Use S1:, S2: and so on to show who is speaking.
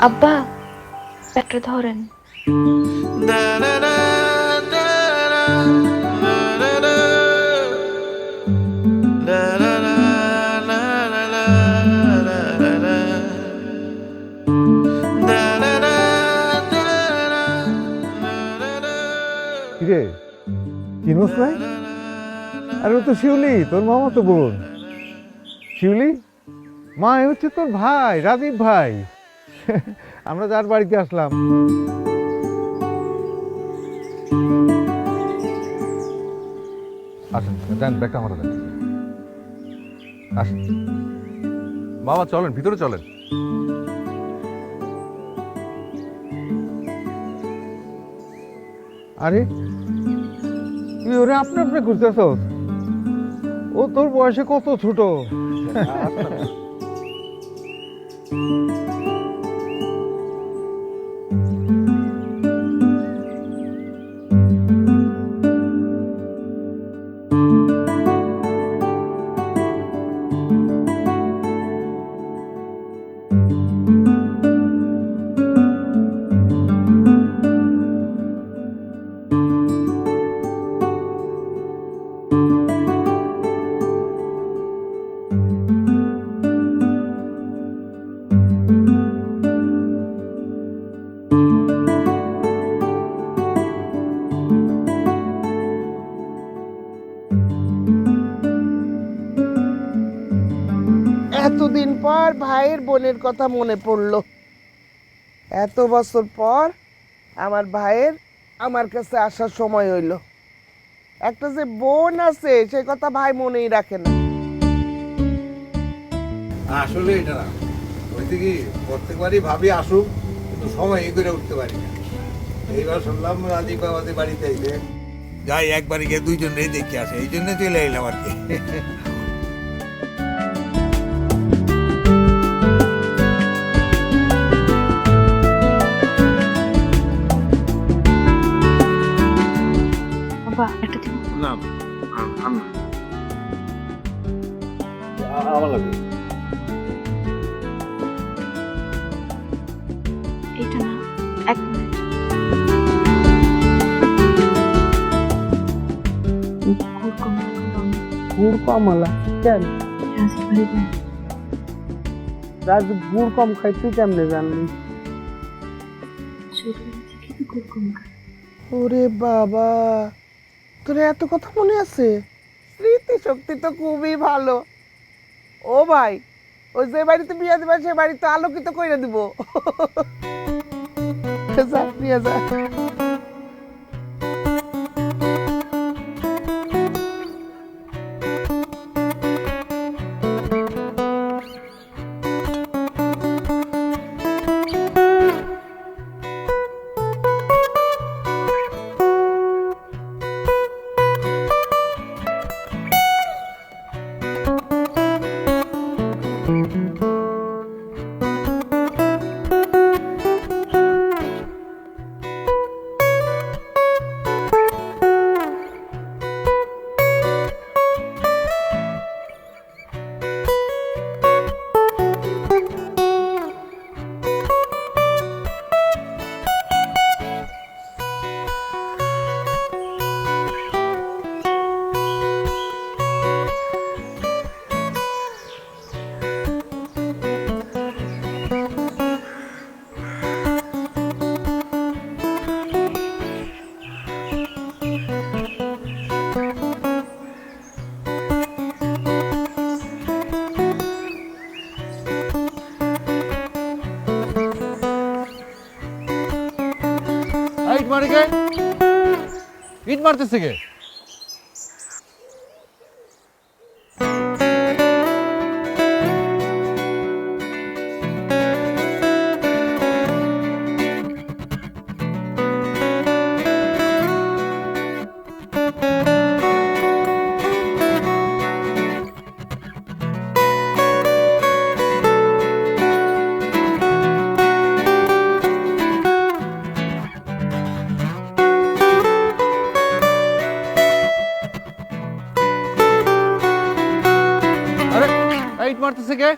S1: আব্বা, ব্যাগটা ধরেন।
S2: কিরে চিনোস নাই? আরে ও তো শিউলি, তোর মামা তো বোন। শিউলি মা, এ হচ্ছে তোর ভাই রাজীব ভাই। আমরা যার বাড়িতে আসলাম। আসেন, দেন ব্যাগটা আমার দেন। আসেন মামা, চলেন ভিতরে চলেন। আরে তুই ওরে আপনি আপনি খুঁজতেছ? ও তোর বয়সে কত ছোট।
S3: এতদিন পর ভাইয়ের বোনের কথা মনে পড়লো। এত বছর পর আমার ভাইয়ের আমার কাছে আসার সময় হইল। একটা যে বোন আছে সেই কথা ভাই মনেই রাখে না।
S2: আসলে এটা না, হইতে কি প্রত্যেকবারই ভাবি আসুক, কিন্তু সময় করে উঠতে পারি না। এইবার শুনলাম রাজীব বাবাদের বাড়িতে আইলে যাই, একবারই গিয়ে দুইজনেই দেখে আসে, এই জন্য চলে এলাম আর কি।
S1: আব্বা, একটা দিন।
S2: না আমার লাগবে।
S1: এটা না, এক মিনিট। গুড় কমালা
S3: কেন
S1: রাজীব ভাই বোন।
S3: রাজু গুড় কম খাই, তুই কেমনে জানলি?
S1: ছোটবেলা থেকে তো গুড় কম খায়।
S3: ওরে বাবা, তোর এত কথা মনে আছে? স্মৃতি শক্তি তো খুবই ভালো। ও ভাই, ওই যে বাড়িতে বিয়ে দেবে সে বাড়িতে আলোকিত করে দিব। যা নিয়ে যা।
S2: ইট মারে কে? ইট মারতেছে কে? ইট মারতেছে কে?